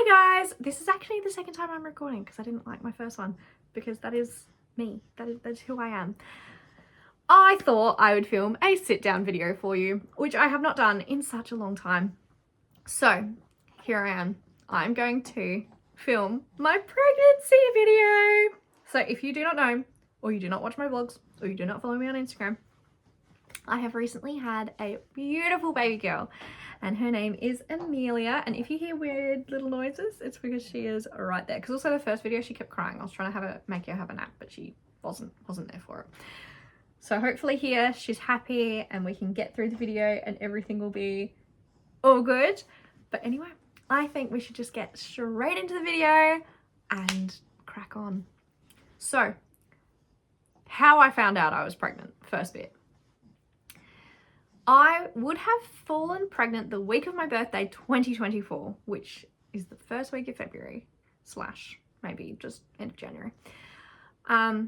Hi guys, this is actually the second time I'm recording because I didn't like my first one because that is me, that's who I am. I thought I would film a sit down video for you, which I have not done in such a long time. So here I am. I'm going to film my pregnancy video. So if you do not know, or you do not watch my vlogs, or you do not follow me on Instagram, I have recently had a beautiful baby girl and her name is Amelia, and if you hear weird little noises, it's because she is right there. Because also the first video she kept crying. I was trying to make her have a nap, but she wasn't there for it. So hopefully here she's happy and we can get through the video and everything will be all good. But anyway, I think we should just get straight into the video and crack on. So how I found out I was pregnant, first bit. I would have fallen pregnant the week of my birthday 2024, which is the first week of February / maybe just end of January. Yeah,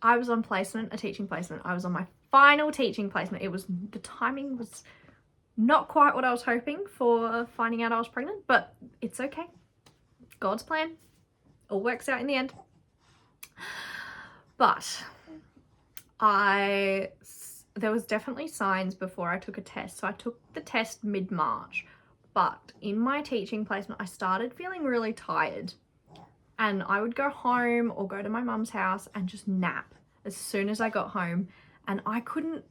I was on placement, a teaching placement. I was on my final teaching placement. The timing was not quite what I was hoping for finding out I was pregnant, but it's okay. God's plan all works out in the end. But there was definitely signs before I took a test. So I took the test mid-March, but in my teaching placement, I started feeling really tired and I would go home or go to my mum's house and just nap as soon as I got home. And I couldn't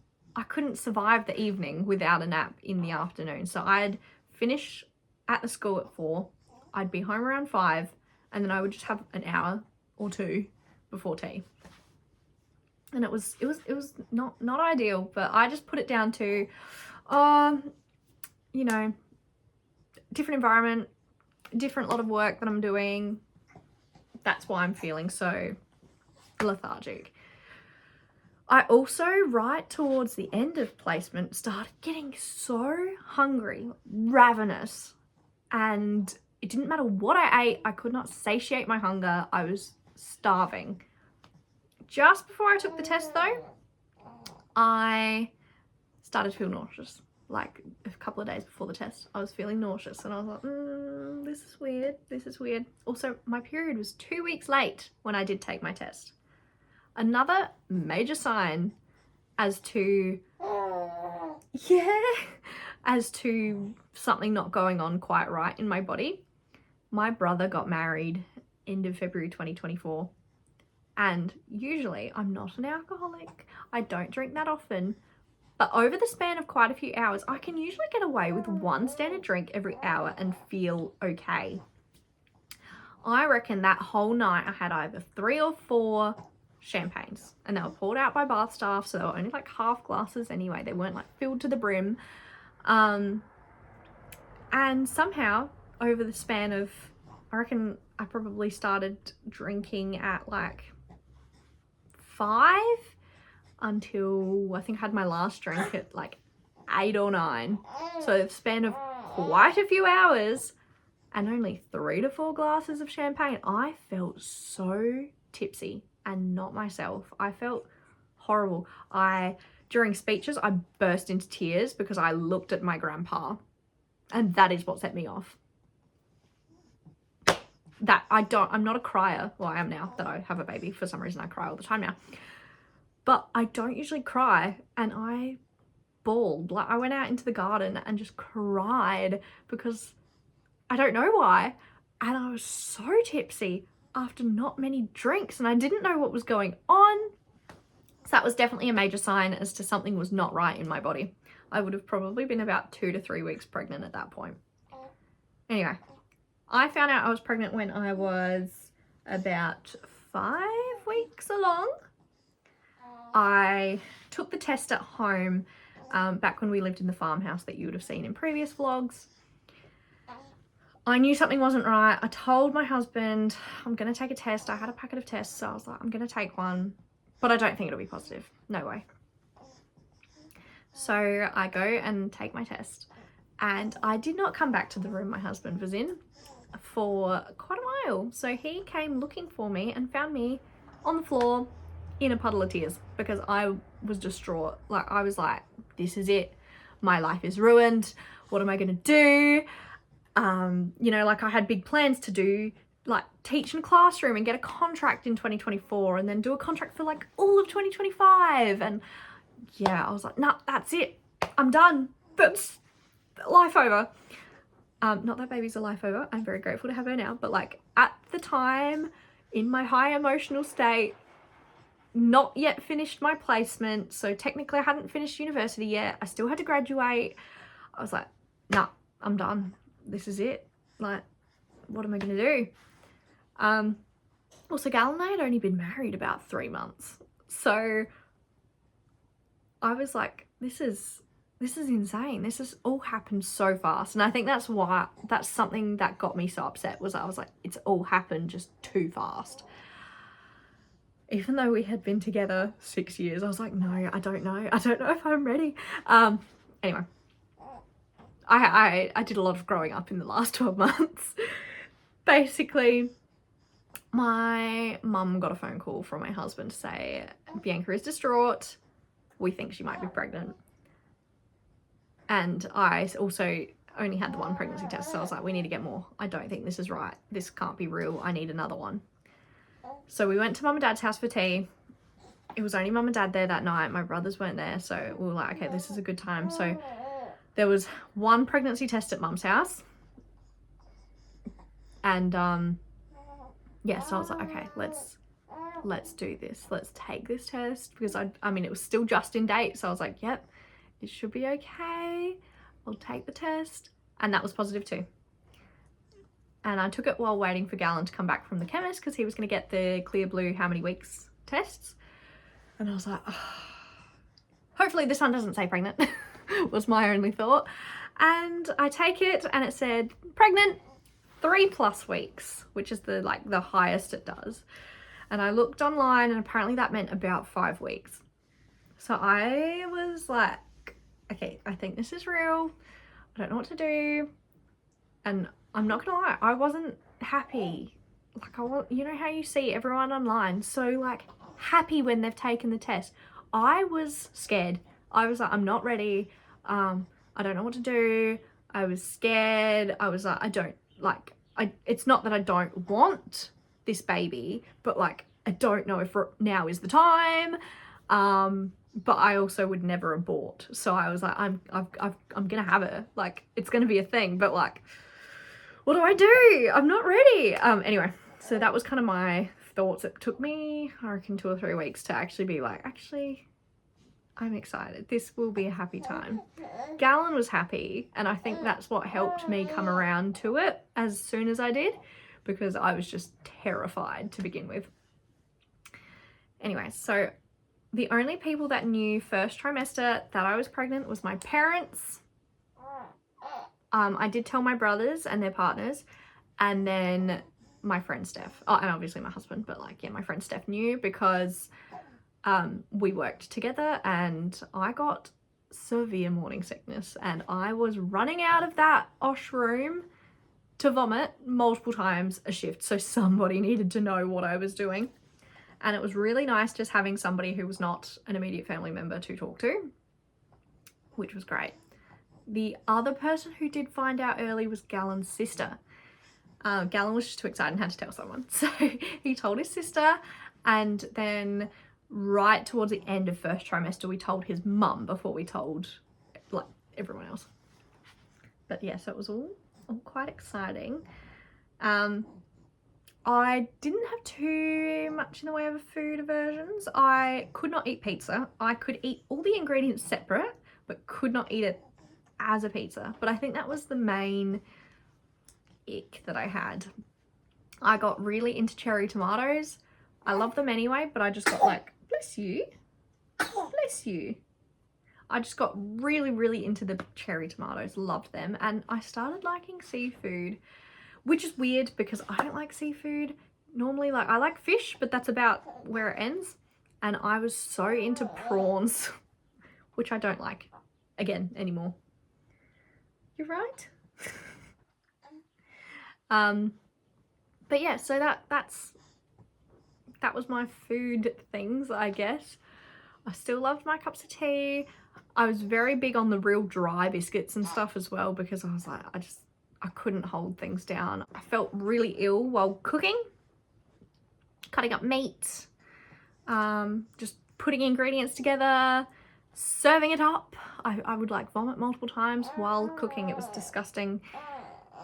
survive the evening without a nap in the afternoon. So I'd finish at the school at 4, I'd be home around 5, and then I would just have an hour or two before tea. And it was not ideal, but I just put it down to, you know, different environment, different lot of work that I'm doing. That's why I'm feeling so lethargic. I also, right towards the end of placement, started getting so hungry, ravenous, and it didn't matter what I ate, I could not satiate my hunger. I was starving. Just before I took the test though, I started to feel nauseous. Like a couple of days before the test, I was feeling nauseous and I was like, this is weird. Also, my period was 2 weeks late when I did take my test. Another major sign as to something not going on quite right in my body. My brother got married end of February 2024. And usually I'm not an alcoholic. I don't drink that often. But over the span of quite a few hours, I can usually get away with one standard drink every hour and feel okay. I reckon that whole night I had either 3 or 4 champagnes. And they were poured out by bath staff, so they were only like half glasses anyway. They weren't like filled to the brim. And somehow, over the span of, I reckon I probably started drinking at like 5 until I think I had my last drink at like 8 or 9. So the span of quite a few hours and only 3 to 4 glasses of champagne, I felt so tipsy and not myself. I felt horrible. During speeches, I burst into tears because I looked at my grandpa, and that is what set me off. I'm not a crier. Well, I am now that I have a baby. For some reason I cry all the time now, but I don't usually cry, and I bawled. Like, I went out into the garden and just cried because I don't know why, and I was so tipsy after not many drinks and I didn't know what was going on. So that was definitely a major sign as to something was not right in my body. I would have probably been about 2 to 3 weeks pregnant at that point. Anyway, I found out I was pregnant when I was about 5 weeks along. I took the test at home back when we lived in the farmhouse that you would have seen in previous vlogs. I knew something wasn't right. I told my husband, I'm going to take a test. I had a packet of tests, so I was like, I'm going to take one, but I don't think it'll be positive. No way. So I go and take my test, and I did not come back to the room my husband was in for quite a while. So he came looking for me and found me on the floor in a puddle of tears because I was distraught. Like, I was like, this is it. My life is ruined. What am I going to do? You know, like I had big plans to do, like teach in a classroom and get a contract in 2024 and then do a contract for like all of 2025. And yeah, I was like, nah, that's it. I'm done. That's life over. Not that baby's a life over. I'm very grateful to have her now. But like at the time, in my high emotional state, not yet finished my placement. So technically I hadn't finished university yet. I still had to graduate. I was like, nah, I'm done. This is it. Like, what am I going to do? Also, Gal and I had only been married about 3 months. So I was like, this is insane. This has all happened so fast. And I think that's something that got me so upset, was I was like, it's all happened just too fast. Even though we had been together 6 years, I was like, no, I don't know. I don't know if I'm ready. Anyway, I did a lot of growing up in the last 12 months. Basically, my mum got a phone call from my husband to say, Bianca is distraught. We think she might be pregnant. And I also only had the one pregnancy test, so I was like, we need to get more. I don't think this is right. This can't be real. I need another one. So we went to mum and dad's house for tea. It was only mum and dad there that night. My brothers weren't there, so we were like, okay, this is a good time. So there was one pregnancy test at mum's house. And yeah, so I was like, okay, let's do this. Let's take this test, because I mean, it was still just in date. So I was like, yep, it should be okay. I'll take the test. And that was positive too. And I took it while waiting for Galen to come back from the chemist, because he was going to get the clear blue how many weeks tests. And I was like, oh, hopefully this one doesn't say pregnant, was my only thought. And I take it and it said pregnant 3+ weeks, which is the highest it does. And I looked online and apparently that meant about 5 weeks. So I was like, okay, I think this is real. I don't know what to do. And I'm not gonna lie, I wasn't happy. Like, you know how you see everyone online so like happy when they've taken the test. I was scared. I was like, I'm not ready. I don't know what to do. I was scared. I was like, it's not that I don't want this baby, but like, I don't know if now is the time. But I also would never abort. So I was like, I'm gonna have her. Like, it's gonna be a thing, but like, what do I do? I'm not ready. Anyway, so that was kind of my thoughts. It took me, I reckon, 2 or 3 weeks to actually be like, actually, I'm excited. This will be a happy time. Galen was happy, and I think that's what helped me come around to it as soon as I did, because I was just terrified to begin with. Anyway, so the only people that knew first trimester that I was pregnant was my parents. I did tell my brothers and their partners, and then my friend Steph. Oh, and obviously my husband, but like, yeah, my friend Steph knew, because we worked together and I got severe morning sickness and I was running out of that OSH room to vomit multiple times a shift. So somebody needed to know what I was doing. And it was really nice just having somebody who was not an immediate family member to talk to, which was great. The other person who did find out early was Galen's sister. Galen was just too excited and had to tell someone. So he told his sister, and then right towards the end of first trimester, we told his mum before we told like everyone else. But yeah, so it was all quite exciting. I didn't have too much in the way of food aversions. I could not eat pizza. I could eat all the ingredients separate, but could not eat it as a pizza. But I think that was the main ick that I had. I got really into cherry tomatoes. I love them anyway, but I just got like, bless you. Bless you. I just got really, really into the cherry tomatoes, loved them. And I started liking seafood, which is weird because I don't like seafood. Normally, like, I like fish, but that's about where it ends. And I was so into prawns, which I don't like, again, anymore. You're right. But yeah, so that was my food things, I guess. I still loved my cups of tea. I was very big on the real dry biscuits and stuff as well, because I was like, I couldn't hold things down. I felt really ill while cooking, cutting up meat, just putting ingredients together, serving it up. I would like vomit multiple times while cooking. It was disgusting.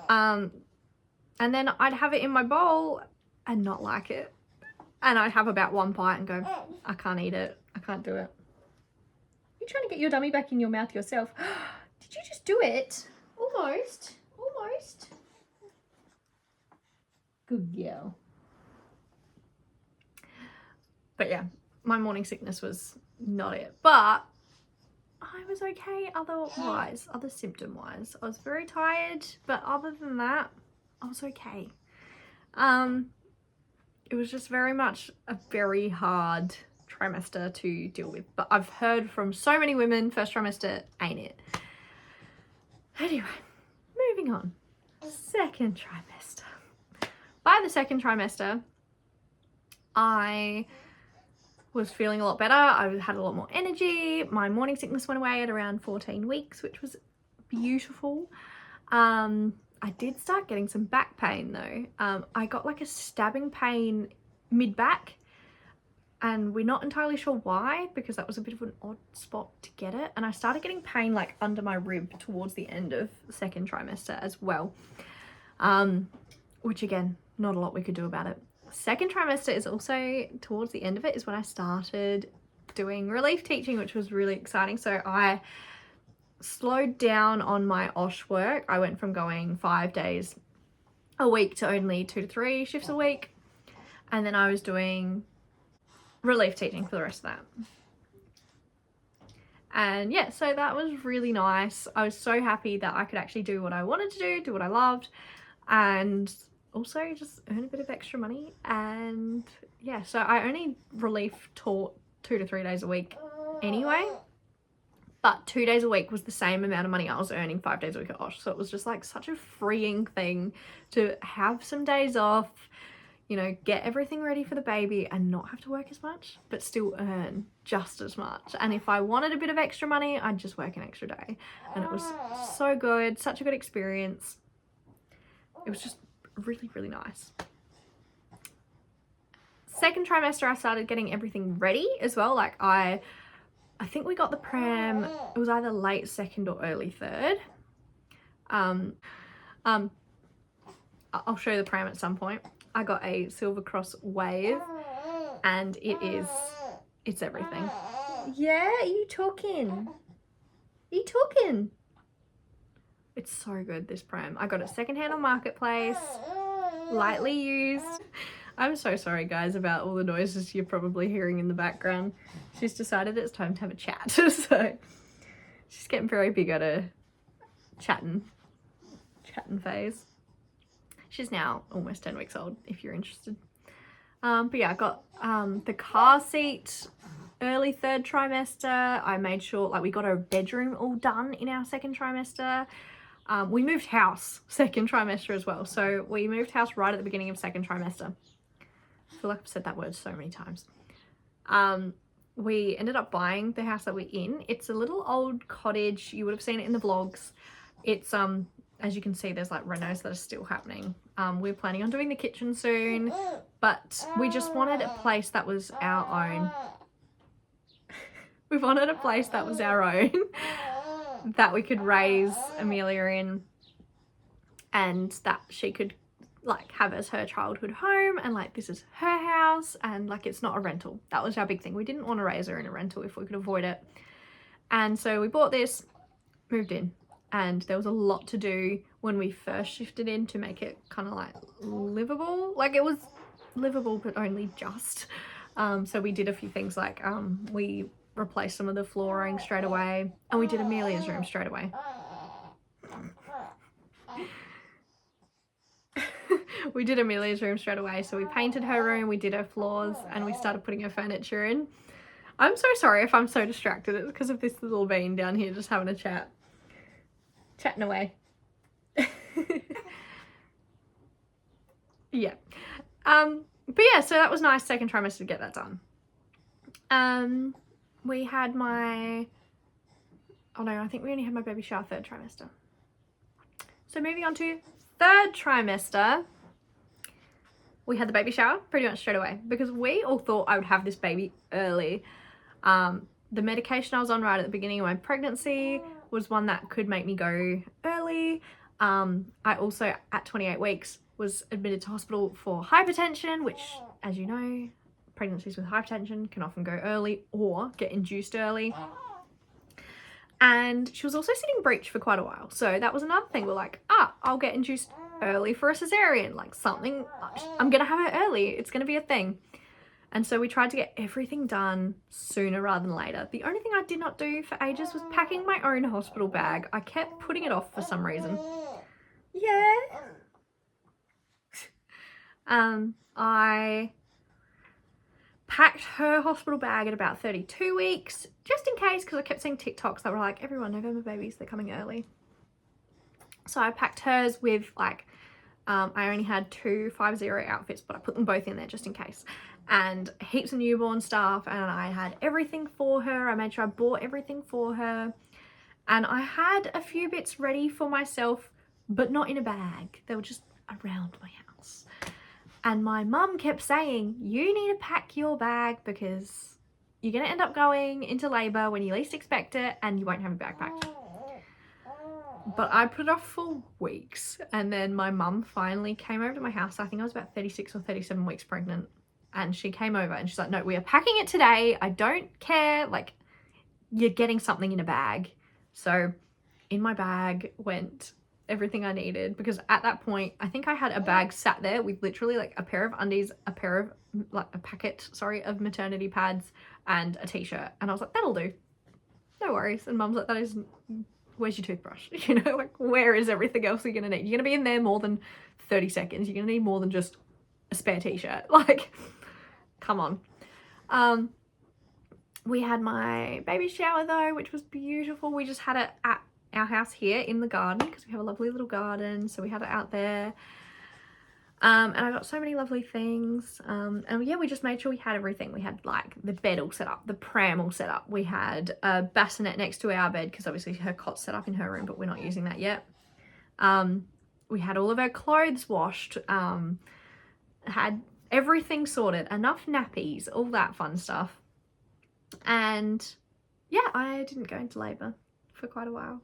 And then I'd have it in my bowl and not like it. And I'd have about one bite and go, I can't eat it. I can't do it. You're trying to get your dummy back in your mouth yourself. Did you just do it? Almost. Almost. Good girl. But yeah, my morning sickness was not it. But I was okay otherwise, other symptom wise. I was very tired, but other than that, I was okay. It was just very much a very hard trimester to deal with, but I've heard from so many women, first trimester ain't it. Anyway, moving on. Second trimester. By the second trimester, I was feeling a lot better. I had a lot more energy. My morning sickness went away at around 14 weeks, which was beautiful. I did start getting some back pain though. I got like a stabbing pain mid-back, and we're not entirely sure why, because that was a bit of an odd spot to get it. And I started getting pain like under my rib towards the end of the second trimester as well. Which again, not a lot we could do about it. Second trimester is also towards the end of it is when I started doing relief teaching, which was really exciting. So I slowed down on my OSH work. I went from going 5 days a week to only 2 to 3 shifts a week. And then I was doing relief teaching for the rest of that. And yeah, so that was really nice. I was so happy that I could actually do what I wanted to do what I loved, and also just earn a bit of extra money. And yeah, so I only relief taught 2 to 3 days a week anyway, but 2 days a week was the same amount of money I was earning 5 days a week at OSH. So it was just like such a freeing thing to have some days off, you know, get everything ready for the baby and not have to work as much, but still earn just as much. And if I wanted a bit of extra money, I'd just work an extra day. And it was so good, such a good experience. It was just really, really nice. Second trimester, I started getting everything ready as well. Like I think we got the pram, it was either late second or early third. I'll show you the pram at some point. I got a Silver Cross Wave, and it's everything. Yeah, are you talking? Are you talking? It's so good, this pram. I got it secondhand on Marketplace, lightly used. I'm so sorry guys about all the noises you're probably hearing in the background. She's decided it's time to have a chat. So she's getting very big at a chatting phase. She's now almost 10 weeks old, if you're interested. But yeah, I got the car seat early third trimester. I made sure, like, we got our bedroom all done in our second trimester. We moved house second trimester as well. So we moved house right at the beginning of second trimester. I feel like I've said that word so many times. We ended up buying the house that we're in. It's a little old cottage. You would have seen it in the vlogs. It's, as you can see, there's like renos that are still happening. We're planning on doing the kitchen soon, but we just wanted a place that was our own. We wanted a place that was our own, that we could raise Amelia in, and that she could like have as her childhood home, and like this is her house, and like it's not a rental. That was our big thing. We didn't want to raise her in a rental if we could avoid it. And so we bought this, moved in, and there was a lot to do when we first shifted in to make it kind of like livable. Like it was livable, but only just. So we did a few things like we replaced some of the flooring straight away, and we did Amelia's room straight away. We did Amelia's room straight away. So we painted her room, we did her floors, and we started putting her furniture in. I'm so sorry if I'm so distracted. It's because of this little bean down here just having a chat. Chatting away. Yeah. But yeah, so that was nice second trimester to get that done. We had my Oh no, I think we only had my baby shower 3rd trimester. So moving on to 3rd trimester, we had the baby shower pretty much straight away because we all thought I would have this baby early. The medication I was on right at the beginning of my pregnancy was one that could make me go early. I also, at 28 weeks, was admitted to hospital for hypertension, which, as you know, pregnancies with hypertension can often go early or get induced early. And she was also sitting breech for quite a while. So that was another thing. We're like, I'll get induced early for a cesarean. Like something, I'm going to have it early. It's going to be a thing. And so we tried to get everything done sooner rather than later. The only thing I did not do for ages was packing my own hospital bag. I kept putting it off for some reason. Yeah. I packed her hospital bag at about 32 weeks, just in case, because I kept seeing TikToks that were like, everyone, November babies, they're coming early. So I packed hers with like, I only had 2 5-0 outfits, but I put them both in there just in case. And heaps of newborn stuff, and I had everything for her. I made sure I bought everything for her. And I had a few bits ready for myself, but not in a bag. They were just around my house. And my mum kept saying, you need to pack your bag because you're going to end up going into labour when you least expect it and you won't have a bag packed. But I put it off for weeks. And then my mum finally came over to my house. I think I was about 36 or 37 weeks pregnant. And she came over and she's like, no, we are packing it today. I don't care. Like, you're getting something in a bag. So in my bag went everything I needed, because at that point I think I had a bag sat there with literally like a pair of undies, a packet of maternity pads and a t-shirt, and I was like, that'll do, no worries. And mum's like, that is, where's your toothbrush? You know, like, where is everything else you're gonna need? You're gonna be in there more than 30 seconds. You're gonna need more than just a spare t-shirt. Like, come on. We had my baby shower though, which was beautiful. We just had it at our house here in the garden because we have a lovely little garden, so we had it out there. And I got so many lovely things. And yeah, we just made sure we had everything. We had like the bed all set up, the pram all set up. We had a bassinet next to our bed because obviously her cot's set up in her room, but we're not using that yet. We had all of our clothes washed, had everything sorted, enough nappies, all that fun stuff. And yeah, I didn't go into labour for quite a while.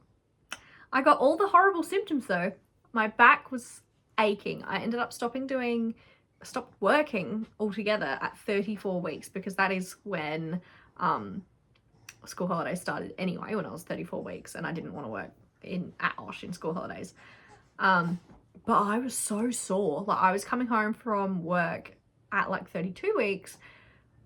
I got all the horrible symptoms though. My back was aching. I ended up stopped working altogether at 34 weeks because that is when school holidays started anyway, when I was 34 weeks, and I didn't want to work at Osh in school holidays. But I was so sore. Like, I was coming home from work at like 32 weeks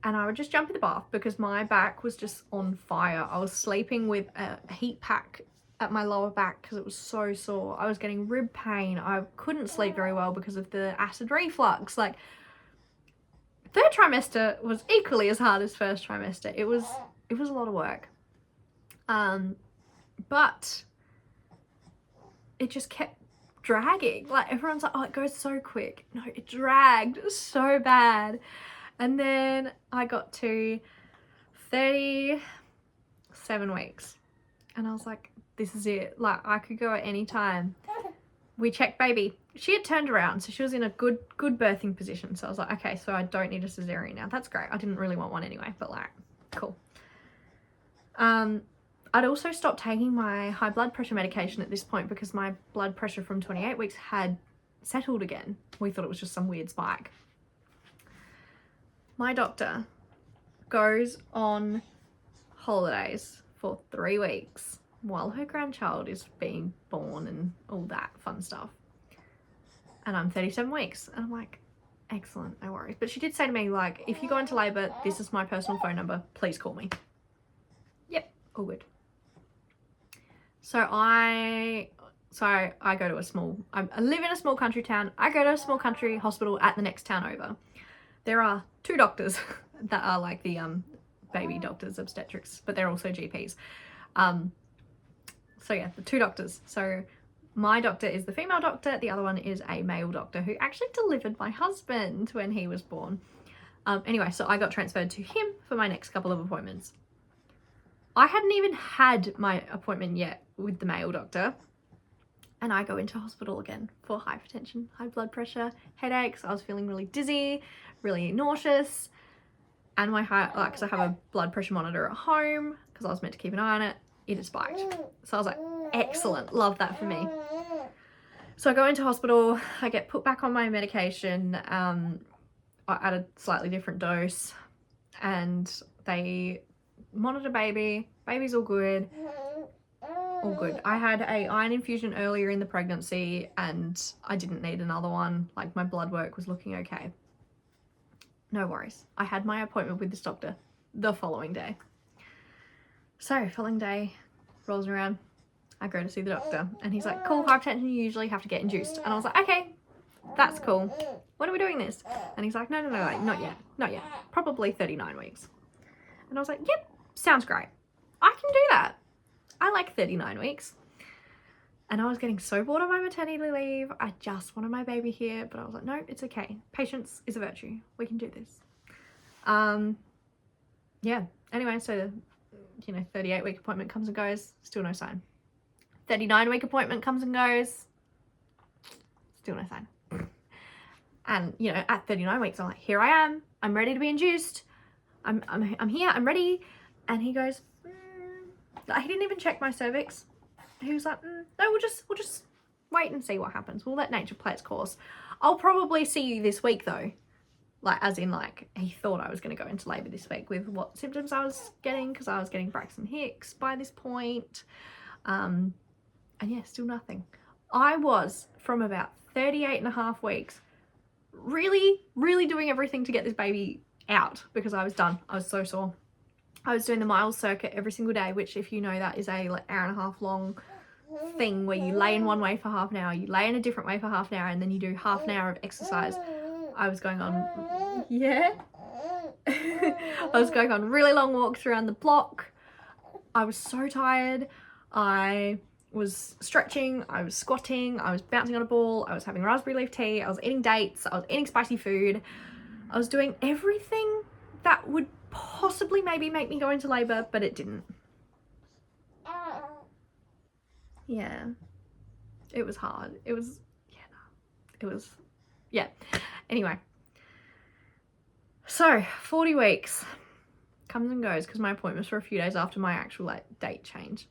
and I would just jump in the bath because my back was just on fire. I was sleeping with a heat pack at my lower back because it was so sore. I was getting rib pain. I couldn't sleep very well because of the acid reflux. Like, 3rd trimester was equally as hard as 1st trimester. It was a lot of work. But it just kept dragging. Like, everyone's like, oh, it goes so quick. No, it dragged so bad. And then I got to 37 weeks and I was like, this is it. Like, I could go at any time. We checked baby. She had turned around, so she was in a good birthing position. So I was like, okay, so I don't need a cesarean now. That's great. I didn't really want one anyway, but like, cool. I'd also stopped taking my high blood pressure medication at this point because my blood pressure from 28 weeks had settled again. We thought it was just some weird spike. My doctor goes on holidays for 3 weeks while her grandchild is being born and all that fun stuff. And I'm 37 weeks. And I'm like, excellent, no worries. But she did say to me, like, if you go into labour, this is my personal phone number. Please call me. Yep, all good. So I go to I live in a small country town. I go to a small country hospital at the next town over. There are 2 doctors that are like the baby doctors, obstetrics, but they're also GPs. So yeah, the 2 doctors. So my doctor is the female doctor. The other one is a male doctor who actually delivered my husband when he was born. Anyway, so I got transferred to him for my next couple of appointments. I hadn't even had my appointment yet with the male doctor. And I go into hospital again for hypertension, high blood pressure, headaches. I was feeling really dizzy, really nauseous. And my heart, like, because I have a blood pressure monitor at home, because I was meant to keep an eye on it, it had spiked. So I was like, excellent, love that for me. So I go into hospital, I get put back on my medication at a slightly different dose, and they monitor baby. Baby's all good. All good. I had a iron infusion earlier in the pregnancy and I didn't need another one. Like, my blood work was looking okay. No worries. I had my appointment with this doctor the following day. So, following day rolls around. I go to see the doctor and he's like, cool, hypertension, you usually have to get induced. And I was like, okay, that's cool. When are we doing this? And he's like, no, like, not yet. Probably 39 weeks. And I was like, yep, sounds great. I can do that. I like 39 weeks. And I was getting so bored of my maternity leave. I just wanted my baby here, but I was like, no, it's okay. Patience is a virtue. We can do this. Yeah. Anyway, so, 38-week appointment comes and goes. Still no sign. 39-week appointment comes and goes. Still no sign. And, at 39 weeks, I'm like, here I am. I'm ready to be induced. I'm here. I'm ready. And he goes, he didn't even check my cervix. He was like, no, we'll just wait and see what happens. We'll let nature play its course. I'll probably see you this week though. Like, as in, like, he thought I was going to go into labour this week with what symptoms I was getting, because I was getting Braxton Hicks by this point. And yeah, still nothing. I was, from about 38 and a half weeks, really, really doing everything to get this baby out, because I was done. I was so sore. I was doing the Miles circuit every single day, which, if you know, that is a like hour and a half long thing where you lay in one way for half an hour, you lay in a different way for half an hour, and then you do half an hour of exercise. I was going on, yeah. I was going on really long walks around the block. I was so tired. I was stretching, I was squatting, I was bouncing on a ball, I was having raspberry leaf tea, I was eating dates, I was eating spicy food. I was doing everything that would possibly maybe make me go into labour, but it didn't. Yeah. It was hard. It was, yeah. Anyway. So, 40 weeks comes and goes, because my appointment's for a few days after my actual date change.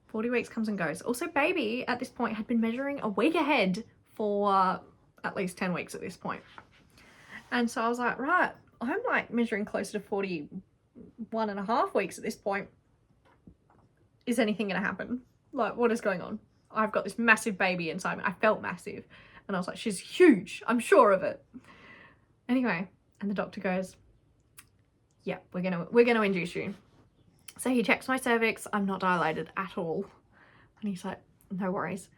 40 weeks comes and goes. Also, baby at this point had been measuring a week ahead for at least 10 weeks at this point. And so I was like, right, I'm like measuring closer to 41 and a half weeks at this point. Is anything going to happen? Like, what is going on? I've got this massive baby inside me. I felt massive. And I was like, she's huge. I'm sure of it. Anyway, and the doctor goes, yeah, we're gonna induce you. So he checks my cervix. I'm not dilated at all. And he's like, no worries.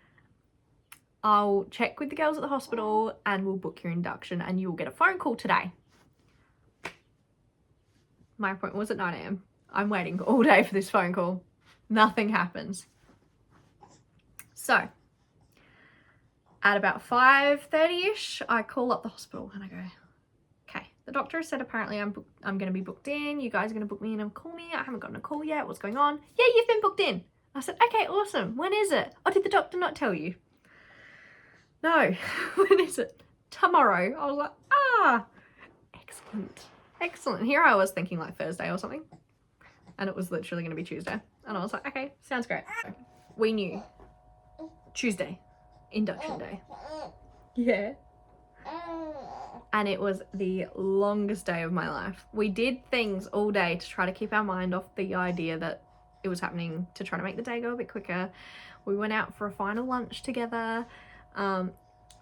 I'll check with the girls at the hospital and we'll book your induction and you'll get a phone call today. My appointment was at 9 a.m. I'm waiting all day for this phone call. Nothing happens. So, at about 5:30ish, I call up the hospital and I go, okay, the doctor said apparently I'm going to be booked in. You guys are going to book me in and call me. I haven't gotten a call yet. What's going on? Yeah, you've been booked in. I said, okay, awesome. When is it? Oh, did the doctor not tell you? No. When is it? Tomorrow. I was like, excellent. Excellent. Here I was thinking like Thursday or something. And it was literally going to be Tuesday. And I was like, okay, sounds great. We knew. Tuesday. Induction day. Yeah. And it was the longest day of my life. We did things all day to try to keep our mind off the idea that it was happening, to try to make the day go a bit quicker. We went out for a final lunch together. I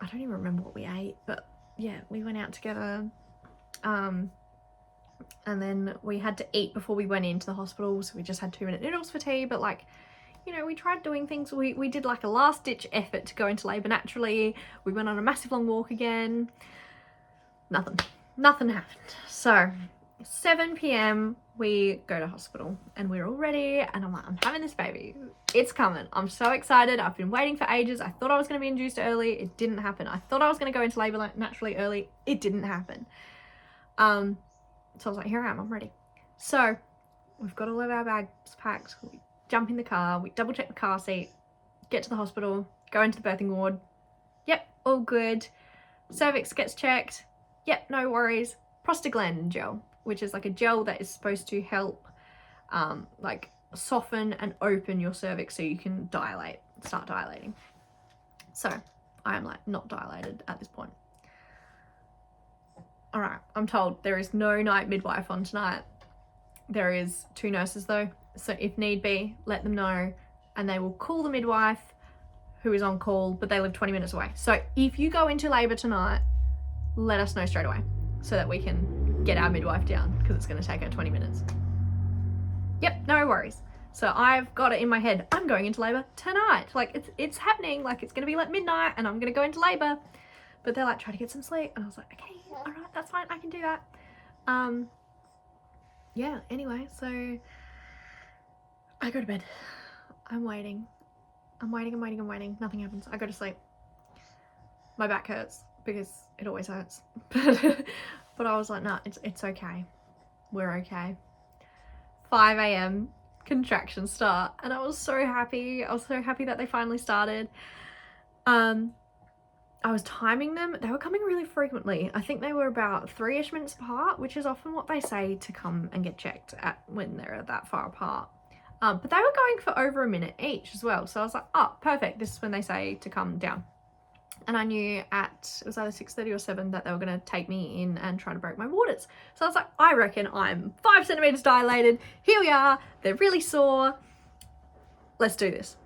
don't even remember what we ate, but yeah, we went out together. And then we had to eat before we went into the hospital, so we just had 2-minute noodles for tea, but like, you know, we tried doing things. We did like a last ditch effort to go into labour naturally. We went on a massive long walk again. Nothing happened. So 7 p.m. we go to hospital and we're all ready and I'm like, I'm having this baby. It's coming. I'm so excited. I've been waiting for ages. I thought I was going to be induced early. It didn't happen. I thought I was going to go into labour naturally early. It didn't happen. So I was like, here I am. I'm ready. So We've got all of our bags packed. We jump in the car, we double check the car seat, get to the hospital, go into the birthing ward. Yep, all good. Cervix gets checked. Yep, no worries. Prostaglandin gel, which is like a gel that is supposed to help like soften and open your cervix so you can start dilating. So I am like not dilated at this point. All right, I'm told there is no night midwife on tonight. There is 2 nurses though, so if need be, let them know and they will call the midwife who is on call, but they live 20 minutes away. So if you go into labour tonight, let us know straight away so that we can get our midwife down, because it's going to take her 20 minutes. Yep, no worries. So I've got it in my head, I'm going into labour tonight. Like it's happening, like it's going to be like midnight and I'm going to go into labour. But they're like, try to get some sleep. And I was like, okay, all right, that's fine, I can do that. Yeah, anyway, so I go to bed. I'm waiting. Nothing happens. I go to sleep. My back hurts because it always hurts. But I was like, nah, it's okay. We're okay. 5 a.m. contractions start, and I was so happy. I was so happy that they finally started. I was timing them. They were coming really frequently. I think they were about 3-ish minutes apart, which is often what they say to come and get checked at when they're that far apart. But they were going for over a minute each as well. So I was like, oh, perfect. This is when they say to come down. And I knew it was either 6:30 or 7 that they were going to take me in and try to break my waters. So I was like, I reckon I'm 5 centimeters dilated. Here we are. They're really sore. Let's do this.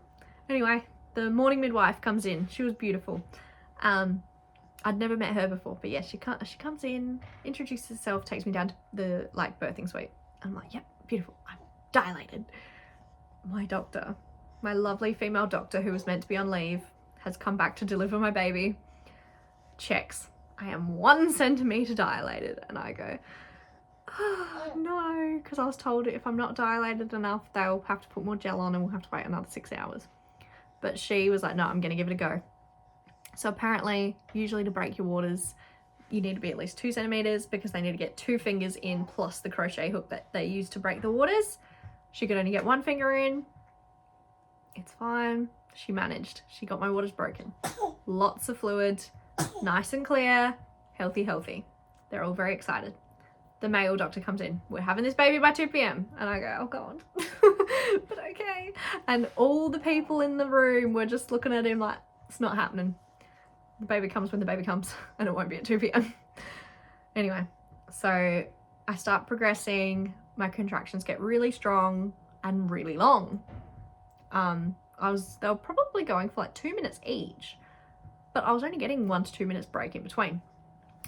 Anyway, the morning midwife comes in. She was beautiful. I'd never met her before, but yeah, she comes in, introduces herself, takes me down to the birthing suite. I'm like, yep, beautiful. I'm dilated. My doctor, my lovely female doctor who was meant to be on leave, has come back to deliver my baby. Checks. I am 1 centimeter dilated, and I go, oh, no, because I was told if I'm not dilated enough, they'll have to put more gel on and we'll have to wait another 6 hours. But she was like, no, I'm gonna give it a go. So apparently, usually to break your waters, you need to be at least 2 centimeters because they need to get 2 fingers in plus the crochet hook that they use to break the waters. She could only get 1 finger in. It's fine. She managed. She got my waters broken. Lots of fluid, nice and clear, healthy. They're all very excited. The male doctor comes in. We're having this baby by 2 p.m. And I go, oh God, but okay. And all the people in the room were just looking at him like, it's not happening. The baby comes when the baby comes, and it won't be at 2 p.m. Anyway, so I start progressing. My contractions get really strong and really long. They were probably going for like 2 minutes each, but I was only getting 1 to 2 minutes break in between,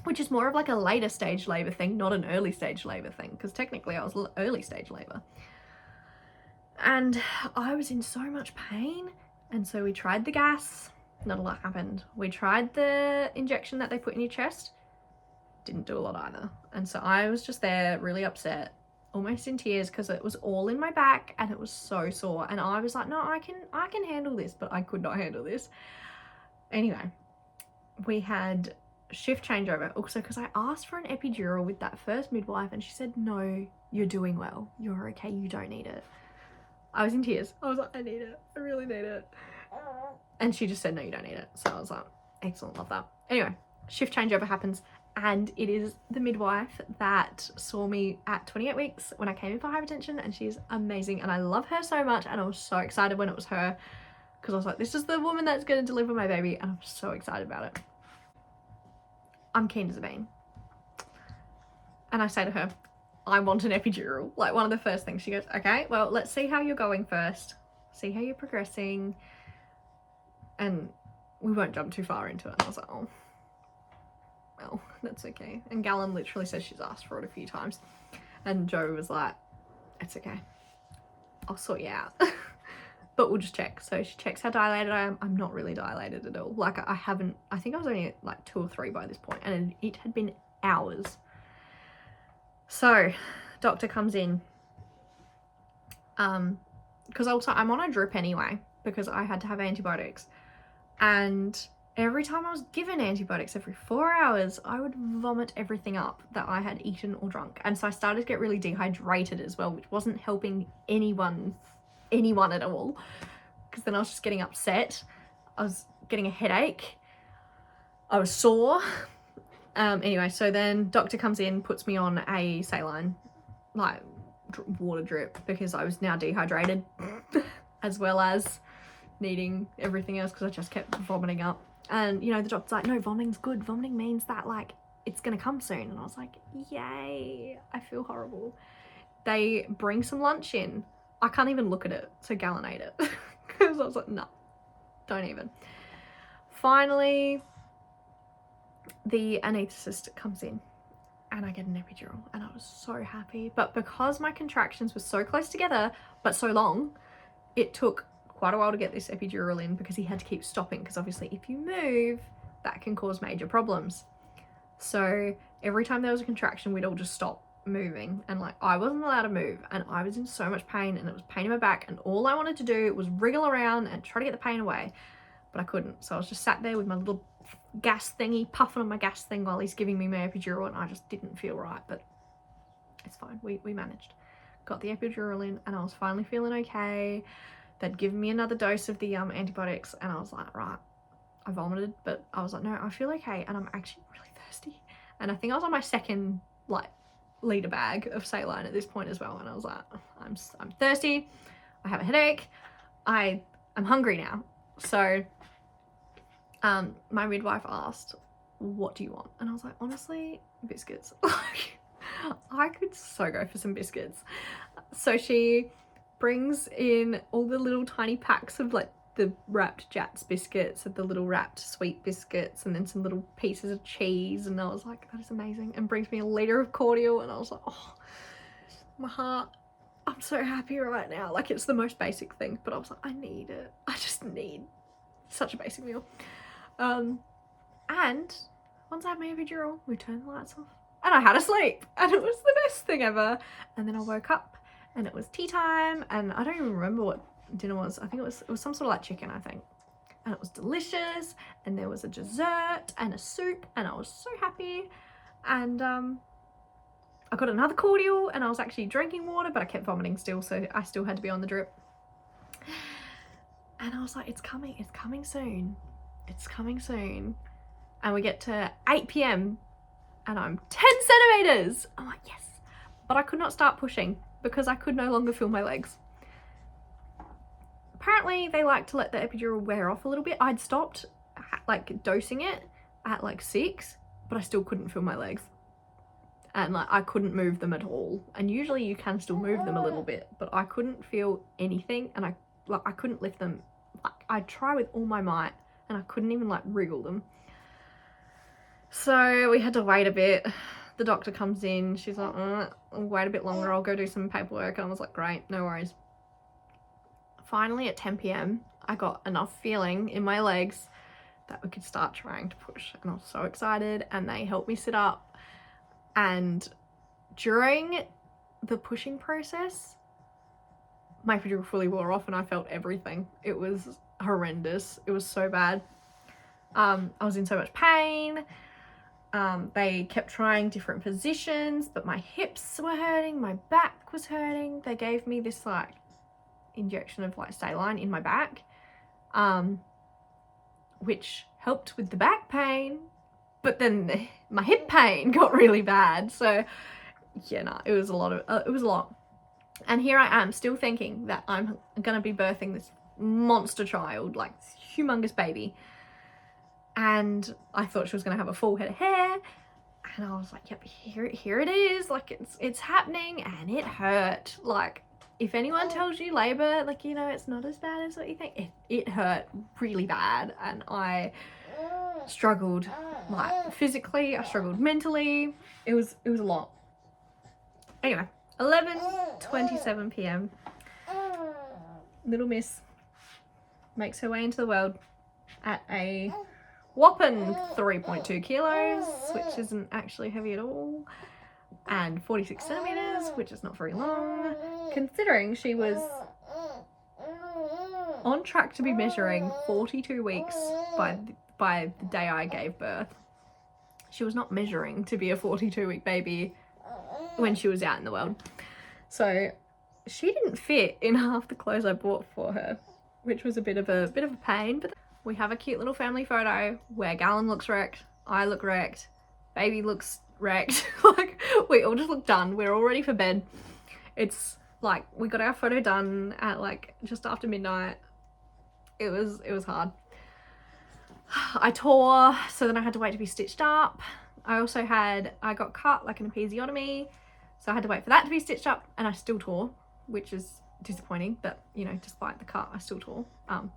which is more of like a later stage labor thing, not an early stage labor thing, because technically I was early stage labor. And I was in so much pain, and so we tried the gas. Not a lot happened. We tried the injection that they put in your chest. Didn't do a lot either. And so I was just there really upset, almost in tears, because it was all in my back and it was so sore. And I was like, no, I can handle this, but I could not handle this. Anyway, we had shift changeover. Also, because I asked for an epidural with that first midwife and she said, no, you're doing well. You're okay. You don't need it. I was in tears. I was like, I need it. I really need it. And she just said, no, you don't need it. So I was like, excellent, love that. Anyway, shift changeover happens, and it is the midwife that saw me at 28 weeks when I came in for hypertension, and she's amazing, and I love her so much, and I was so excited when it was her, because I was like, this is the woman that's going to deliver my baby, and I'm so excited about it. I'm keen as a bean. And I say to her, I want an epidural. Like, one of the first things. She goes, okay, well, let's see how you're going first. See how you're progressing. And we won't jump too far into it. And I was like, oh, well, that's okay. And Gallon literally says she's asked for it a few times. And Joe was like, it's okay. I'll sort you out. But we'll just check. So she checks how dilated I am. I'm not really dilated at all. Like, I think I was only at like 2 or 3 by this point, and it had been hours. So doctor comes in. Because also I'm on a drip anyway, because I had to have antibiotics. And every time I was given antibiotics every 4 hours, I would vomit everything up that I had eaten or drunk. And so I started to get really dehydrated as well, which wasn't helping anyone at all, because then I was just getting upset. I was getting a headache. I was sore. Anyway, so then doctor comes in, puts me on a saline, like water drip, because I was now dehydrated as well as needing everything else because I just kept vomiting up. And you know, the doctor's like, no, vomiting's good. Vomiting means that like it's gonna come soon. And I was like, yay, I feel horrible. They bring some lunch in. I can't even look at it, so Galen ate it because I was like, no, don't even. Finally, the anaesthetist comes in and I get an epidural, and I was so happy. But because my contractions were so close together but so long, it took quite a while to get this epidural in because he had to keep stopping, because obviously if you move, that can cause major problems. So every time there was a contraction, we'd all just stop moving, and like I wasn't allowed to move, and I was in so much pain, and it was pain in my back, and all I wanted to do was wriggle around and try to get the pain away, but I couldn't. So I was just sat there with my little gas thingy, puffing on my gas thing while he's giving me my epidural, and I just didn't feel right, but it's fine. We managed. Got the epidural in, and I was finally feeling okay. They'd given me another dose of the antibiotics, and I was like, right, I vomited, but I was like, no, I feel okay, and I'm actually really thirsty. And I think I was on my second like liter bag of saline at this point as well, and I was like, I'm thirsty, I have a headache, I'm hungry now. So my midwife asked, what do you want? And I was like, honestly, biscuits. I could so go for some biscuits. So she brings in all the little tiny packs of like the wrapped Jatz biscuits, of the little wrapped sweet biscuits, and then some little pieces of cheese, and I was like, that is amazing. And brings me a liter of cordial, and I was like, oh, my heart, I'm so happy right now. Like, it's the most basic thing, but I was like, I need it. I just need such a basic meal. And once I had my epidural, we turned the lights off and I had a sleep, and it was the best thing ever. And then I woke up and it was tea time, and I don't even remember what dinner was. I think it was some sort of like chicken, I think. And it was delicious, and there was a dessert and a soup, and I was so happy. And I got another cordial, and I was actually drinking water, but I kept vomiting still, so I still had to be on the drip. And I was like, it's coming soon. It's coming soon. And we get to 8 p.m. and I'm 10 centimeters. I'm like, yes. But I could not start pushing because I could no longer feel my legs. Apparently they like to let the epidural wear off a little bit. I'd stopped like dosing it at like 6, but I still couldn't feel my legs. And like I couldn't move them at all. And usually you can still move them a little bit, but I couldn't feel anything, and I couldn't lift them. Like I'd try with all my might, and I couldn't even like wriggle them. So we had to wait a bit. The doctor comes in, she's like, I'll wait a bit longer, I'll go do some paperwork. And I was like, great, no worries. Finally at 10 p.m, I got enough feeling in my legs that we could start trying to push. And I was so excited, and they helped me sit up. And during the pushing process, my epidural fully wore off and I felt everything. It was horrendous. It was so bad. I was in so much pain. They kept trying different positions, but my hips were hurting, my back was hurting. They gave me this like injection of like saline in my back, which helped with the back pain, but then my hip pain got really bad. So yeah, no, it was a lot. And here I am still thinking that I'm gonna be birthing this monster child, like this humongous baby. And I thought she was gonna have a full head of hair, and I was like, yep, here it is, like it's happening. And it hurt. Like, if anyone tells you labor, like, you know, it's not as bad as what you think, it hurt really bad. And I struggled, like physically, I struggled mentally. It was a lot. Anyway, 11:27 p.m. Little miss makes her way into the world at a whopping 3.2 kilos, which isn't actually heavy at all, and 46 centimeters, which is not very long, considering she was on track to be measuring 42 weeks by by the day I gave birth. She was not measuring to be a 42-week baby when she was out in the world. So she didn't fit in half the clothes I bought for her, which was a bit of a pain. But we have a cute little family photo where Galen looks wrecked, I look wrecked, baby looks wrecked. Like, we all just look done. We're all ready for bed. It's like, we got our photo done at like just after midnight. It was hard. I tore, so then I had to wait to be stitched up. I got cut like an episiotomy, so I had to wait for that to be stitched up, and I still tore, which is disappointing, but you know, despite the cut, I still tore.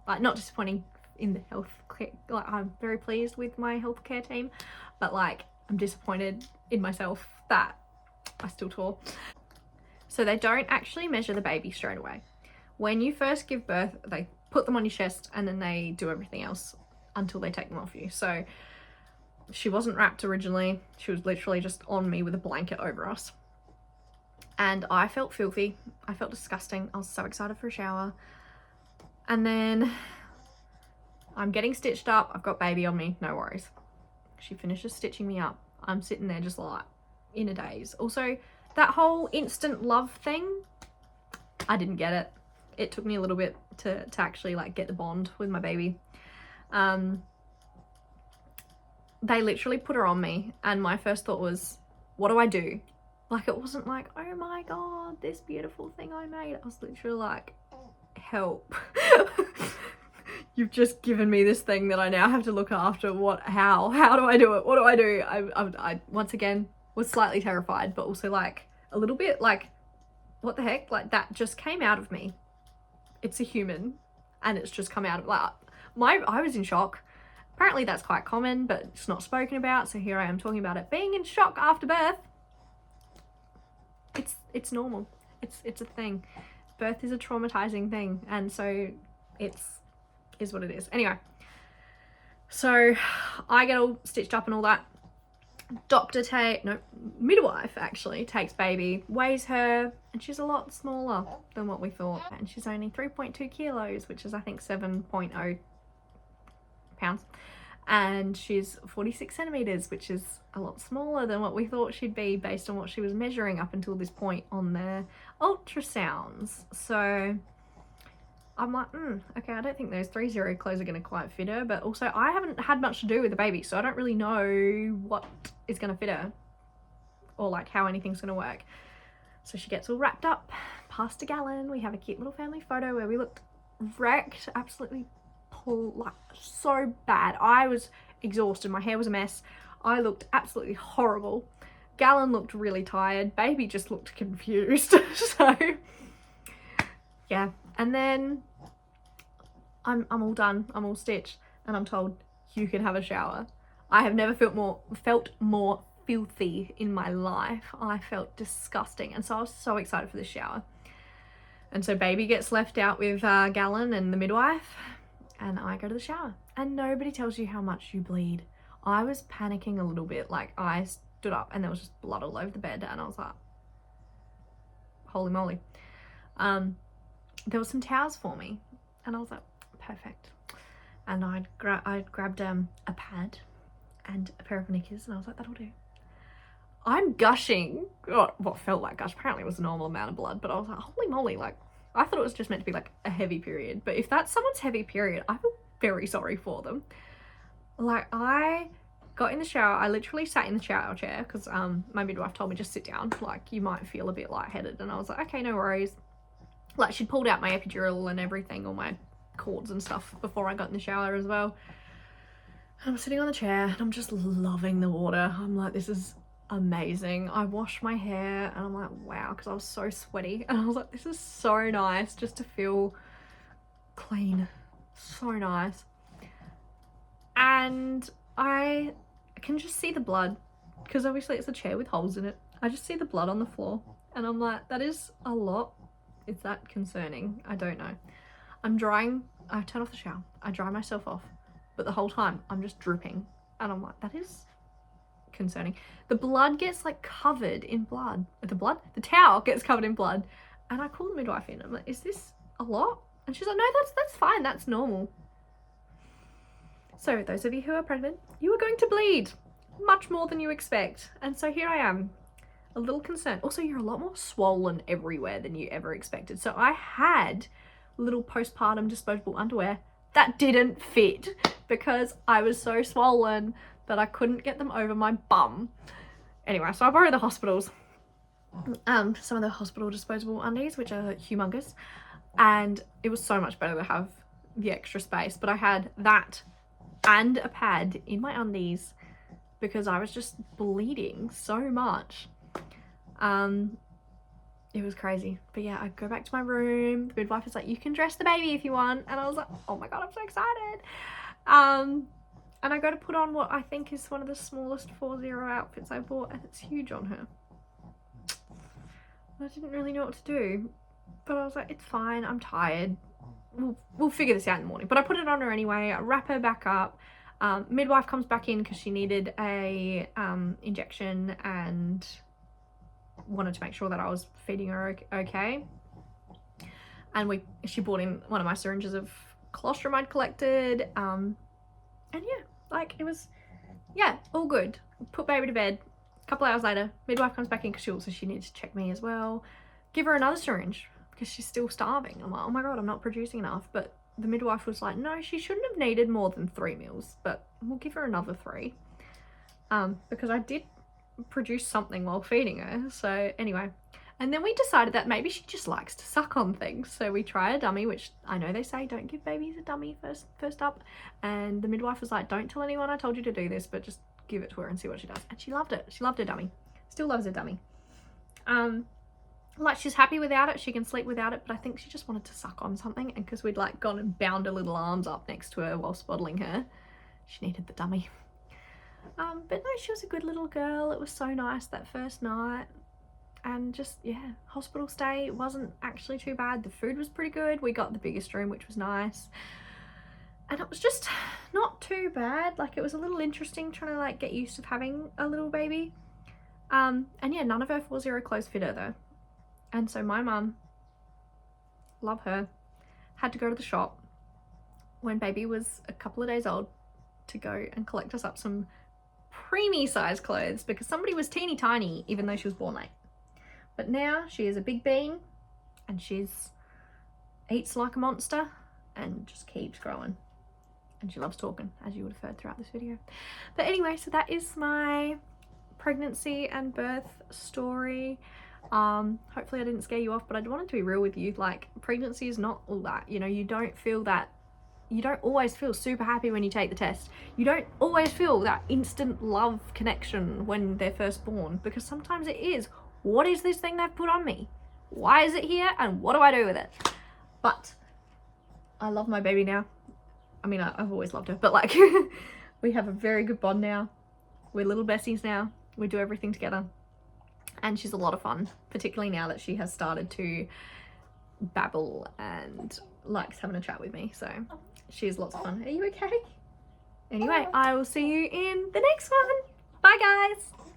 Like, not disappointing in the health care, like, I'm very pleased with my healthcare team, but like, I'm disappointed in myself that I still tore. So they don't actually measure the baby straight away. When you first give birth, they put them on your chest and then they do everything else until they take them off you. So she wasn't wrapped originally. She was literally just on me with a blanket over us. And I felt filthy. I felt disgusting. I was so excited for a shower. And then I'm getting stitched up. I've got baby on me, no worries. She finishes stitching me up. I'm sitting there just like in a daze. Also, that whole instant love thing, I didn't get it. It took me a little bit to actually like get the bond with my baby. They literally put her on me and my first thought was, what do I do? Like, it wasn't like, oh my God, this beautiful thing I made. I was literally like, help. You've just given me this thing that I now have to look after. How do I do it? What do I do? I once again was slightly terrified, but also like a little bit like, what the heck? Like, that just came out of me. It's a human and it's just come out of, like, I was in shock. Apparently that's quite common, but it's not spoken about. So here I am talking about it. Being in shock after birth. It's normal. It's a thing. Birth is a traumatizing thing. And so is what it is. Anyway, so I get all stitched up and all that. Midwife actually takes baby, weighs her, and she's a lot smaller than what we thought. And she's only 3.2 kilos, which is I think 7.0 pounds. And she's 46 centimeters, which is a lot smaller than what we thought she'd be based on what she was measuring up until this point on the ultrasounds. So I'm like, okay, I don't think those 3-0 clothes are going to quite fit her, but also I haven't had much to do with the baby, so I don't really know what is going to fit her or like how anything's going to work. So she gets all wrapped up, passed to Galen. We have a cute little family photo where we looked wrecked, absolutely like so bad. I was exhausted. My hair was a mess. I looked absolutely horrible. Galen looked really tired. Baby just looked confused. So yeah, and then I'm all done. I'm all stitched, and I'm told you can have a shower. I have never felt more filthy in my life. I felt disgusting, and so I was so excited for this shower. And so baby gets left out with Galen and the midwife, and I go to the shower. And nobody tells you how much you bleed. I was panicking a little bit. Like, I stood up and there was just blood all over the bed, and I was like, holy moly. There were some towels for me, and I was like, perfect. And I'd grabbed a pad and a pair of knickers, and I was like, that'll do. I'm gushing, what felt like gush. Apparently it was a normal amount of blood, but I was like, holy moly, like, I thought it was just meant to be like a heavy period. But if that's someone's heavy period, I feel very sorry for them. Like, I got in the shower, I literally sat in the shower chair because my midwife told me just sit down, like you might feel a bit lightheaded, and I was like, okay, no worries. Like, she'd pulled out my epidural and everything, all my cords and stuff before I got in the shower as well. I'm sitting on the chair and I'm just loving the water. I'm like, this is amazing. I washed my hair and I'm like, wow, because I was so sweaty, and I was like, this is so nice just to feel clean. So nice. And I can just see the blood, because obviously it's a chair with holes in it. I just see the blood on the floor and I'm like, that is a lot. Is that concerning? I don't know. I'm drying, I turn off the shower, I dry myself off, but the whole time I'm just dripping, and I'm like, that is concerning. The blood gets like covered in blood. The towel gets covered in blood, and I call the midwife in. I'm like, is this a lot? And she's like, no, that's fine, that's normal. So those of you who are pregnant, you are going to bleed much more than you expect. And so here I am, a little concerned. Also, you're a lot more swollen everywhere than you ever expected. So I had little postpartum disposable underwear that didn't fit because I was so swollen that I couldn't get them over my bum. Anyway, so I borrowed the hospital's some of the hospital disposable undies, which are humongous, and it was so much better to have the extra space. But I had that and a pad in my undies because I was just bleeding so much. It was crazy. But yeah, I go back to my room, the midwife is like, you can dress the baby if you want, and I was like, oh my god, I'm so excited. And I go to put on what I think is one of the smallest 4-0 outfits I bought, and it's huge on her. I didn't really know what to do, but I was like, it's fine, I'm tired, we'll figure this out in the morning. But I put it on her anyway, I wrap her back up. Midwife comes back in because she needed a injection and wanted to make sure that I was feeding her okay. And she brought in one of my syringes of colostrum I'd collected, and yeah, like it was, yeah, all good. Put baby to bed. A couple hours later, midwife comes back in because she needed to check me as well. Give her another syringe because she's still starving. I'm like, oh my god, I'm not producing enough. But the midwife was like, no, she shouldn't have needed more than 3 meals, but we'll give her another 3. Because I did produce something while feeding her. So anyway, and then we decided that maybe she just likes to suck on things. So we try a dummy, which I know they say don't give babies a dummy first up. And the midwife was like, don't tell anyone I told you to do this, but just give it to her and see what she does. And she loved it. She loved her dummy. Still loves her dummy. Like she's happy without it, she can sleep without it, but I think she just wanted to suck on something, and because we'd like gone and bound her little arms up next to her while swaddling her, she needed the dummy. But no, she was a good little girl. It was so nice that first night, and just, yeah, hospital stay wasn't actually too bad. The food was pretty good. We got the biggest room, which was nice, and it was just not too bad. Like, it was a little interesting trying to like get used to having a little baby. And yeah, none of her 4-0 clothes fit her though. And so my mum, love her, had to go to the shop when baby was a couple of days old to go and collect us up some preemie size clothes because somebody was teeny tiny even though she was born late. But now she is a big bean and eats like a monster and just keeps growing. And she loves talking, as you would have heard throughout this video. But anyway, so that is my pregnancy and birth story. Hopefully I didn't scare you off, but I wanted to be real with you. Like, pregnancy is not all that, you know. You don't always feel super happy when you take the test. You don't always feel that instant love connection when they're first born, because sometimes it is, what is this thing they've put on me? Why is it here? And what do I do with it? But I love my baby now. I mean, I've always loved her, but like we have a very good bond now. We're little besties now. We do everything together. And she's a lot of fun, particularly now that she has started to babble and likes having a chat with me. So she's lots of fun. Are you okay? Anyway, I will see you in the next one. Bye guys.